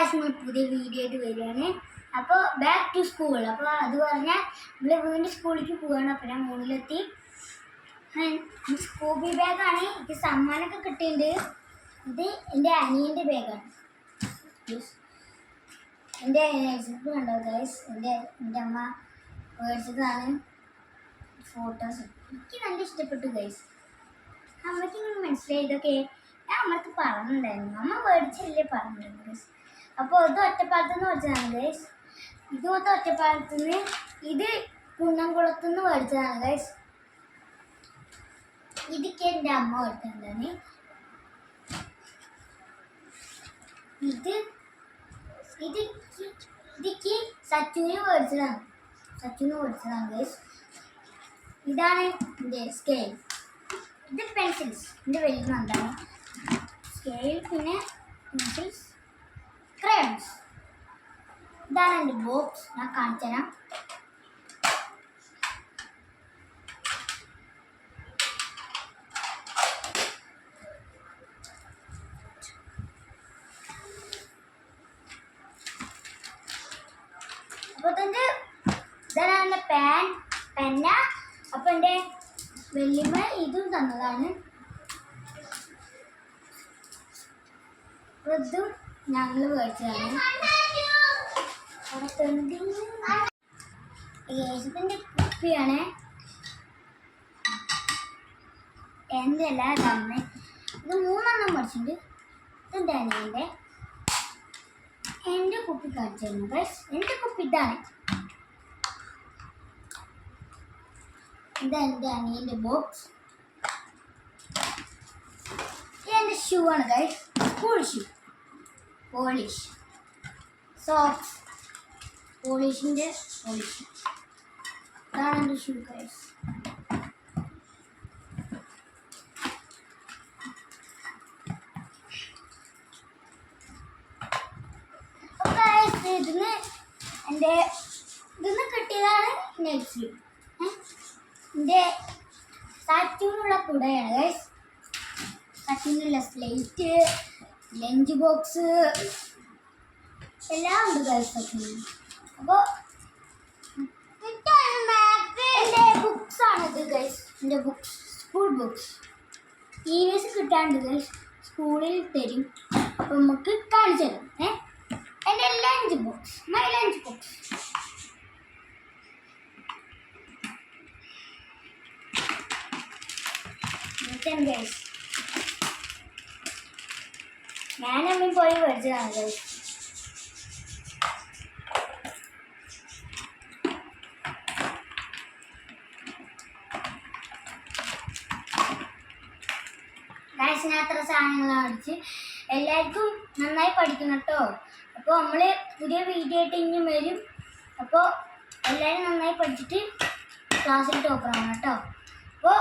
നമ്മൾ പുതിയ വീഡിയോ ആയിട്ട് വരികയാണ്. അപ്പോൾ ബാക്ക് ടു സ്കൂൾ. അപ്പോൾ അത് പറഞ്ഞാൽ നമ്മൾ വീണ്ടും സ്കൂളിലേക്ക് പോവുകയാണ്. അപ്പോൾ ഞാൻ മൂന്നിലെത്തി. സ്കൂബി ബാഗാണ്. ഇത് സമ്മാനമൊക്കെ കിട്ടിയിട്ടുണ്ട്. ഇത് എൻ്റെ അനിയൻ്റെ ബാഗാണ്. എൻ്റെ കണ്ടോ ഗൈസ്, എൻ്റെ അമ്മ മേടിച്ചതാണ്. ഫോട്ടോസ് എനിക്ക് നല്ല ഇഷ്ടപ്പെട്ടു ഗൈസ്. അമ്മയ്ക്ക് ഇങ്ങനെ മനസ്സിലായി ഇതൊക്കെ ഞാൻ അമ്മക്ക് പറഞ്ഞിട്ടുണ്ടായിരുന്നു. അമ്മ മേടിച്ചല്ലേ പറഞ്ഞിട്ടുണ്ടായിരുന്നു ഗൈസ്. അപ്പോൾ ഇത് ഒറ്റപ്പാലത്തുനിന്ന് മേടിച്ചതാണ് ഗൈസ്. ഇത് ഒറ്റപ്പാലത്തുനിന്ന്, ഇത് കുന്നംകുളത്തുനിന്ന് മേടിച്ചതാണ് ഗൈസ്. ഇതൊക്കെ എൻ്റെ അമ്മ മേടിച്ചതാണ്. ഇതിക്ക് സച്ചുവിന് മേടിച്ചതാണ് ഗൈസ്. ഇതാണ് എൻ്റെ സ്കെയിൽ. ഇത് പെൻസിൽസ് എൻ്റെ വലിയ നന്ദാണ്. സ്കെയിൽ, പിന്നെ പെൻസിൽസ്, ക്രയോൺസ്. ഇതാണ് എൻ്റെ ബോക്സ്. ഞാൻ കാണിച്ചു തരാം. അപ്പോൾ തന്നെ ഇതാണ് എൻ്റെ പെന്ന. അപ്പോൾ എൻ്റെ വെല്ലുമ്മ ഇതും തന്നതാണ്. ഇതും ഞങ്ങൾ മേടിച്ചതാണ്. ഇതിൻ്റെ കുപ്പിയാണ്. എൻ്റെ അല്ല തന്നെ. ഇത് 3 മേടിച്ചിട്ടുണ്ട്. ഇതെൻ്റെ അനിയൻ്റെ. എൻ്റെ കുപ്പി കാണിച്ചിരുന്നു ഗൈസ്. എൻ്റെ കുപ്പി ഇതാണ്. ഇതെൻ്റെ അനിയൻ്റെ ബോക്സ്. ഇതെൻ്റെ ഷൂ ആണ് guys. School shoe, polish socks, പോളിഷിൻ്റെ പോളിഷ്. ഇതാണ് എൻ്റെ ഷൂ ഗൈസ്. ഇതിന്ന് കിട്ടിയതാണ് നെക്സ്റ്റ്. എൻ്റെ സച്ചുവിനുള്ള കുടയാണ് ഗൈസ്. സച്ചുവിനുള്ള സ്ലേറ്റ്, ലഞ്ച് ബോക്സ് എല്ലാം ഉണ്ട് ഗൈസ് സച്ചുവിന്. അപ്പോൾ എൻ്റെ ബുക്സാണിത് ഗൈസ്. എൻ്റെ ബുക്സ്, സ്കൂൾ ബുക്സ്. EVS കിട്ടാണ്ട് ഗൈസ്. സ്കൂളിൽ തരും. അപ്പോൾ നമുക്ക് കാണിച്ചു തരും. എൻ്റെ lunch box, my lunch box. Guys ഞാനമ്മ പോയി മേടിച്ചതാണ് ഗൈസ്. ഗൈസിന് അത്ര സാധനങ്ങൾ മേടിച്ച് എല്ലാവർക്കും നന്നായി പഠിക്കണം കേട്ടോ. അപ്പോൾ നമ്മൾ പുതിയ വീഡിയോ ആയിട്ട് ഇനിയും വരും. അപ്പോൾ എല്ലാവരും നന്നായി പഠിച്ചിട്ട് ക്ലാസ്സിൽ ടോപ്പറാണ് കേട്ടോ. അപ്പോൾ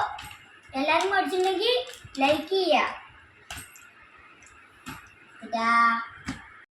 എല്ലാവരും പഠിച്ചിട്ടുണ്ടെങ്കിൽ ലൈക്ക് ചെയ്യുക.